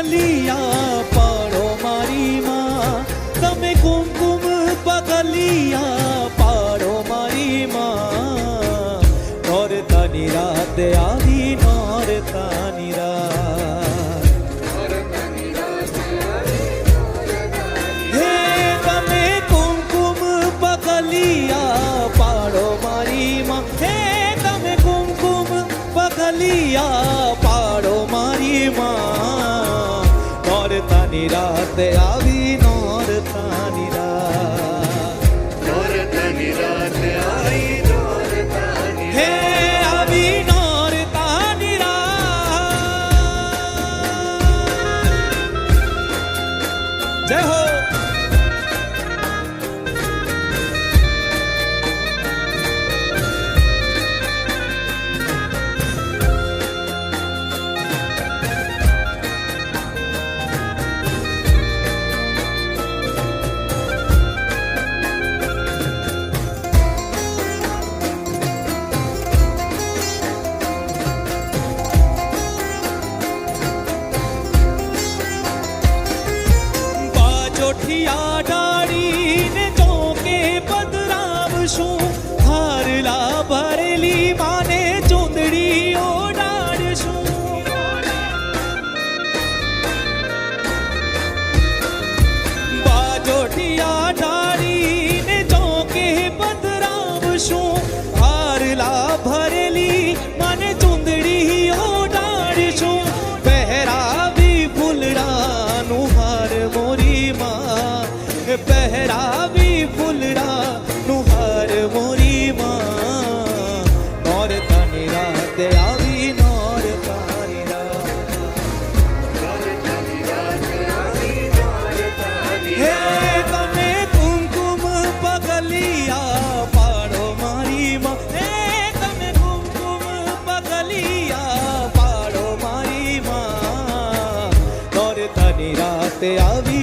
પગલિયા પાડો મારી માં, તમે કુમકુમ પગલિયા પાડો મારી માં, નોરતાની રાત આવી નોરતાની રાત, હે તમે કુમકુમ પગલિયા પાડો મારી માં, હે તમે કુમકુમ પગલિયા પાડો મારી માં, નોરતાની રાત આવી નોરતાની રાત, નોરતાની રાત આવી નોરતાની હે આવી નોરતાની રાત. જય હો. ચોઠિયા ડાળીને ચોકે પધરાવશું, હારલા ભરેલી માને ચૂંદડી ઓડાડશું, ચોઠિયા ડાળીને ચોકે પધરાવશું, હારલા ભરેલી માને ચૂંદડી ઓડાડશું, પહેરાવી ફૂલડાનું હાર મોરી માં, પહેરાવી ફૂલડાનું હાર મોરી માં, નોરતાની રાત આવી નોરતાની રાત, હે તમે કુમકુમ પગલિયા પાડો મારી માં, હે તમે કુમકુમ પગલિયા પાડો મારી માં, નોરતાની રાત આવી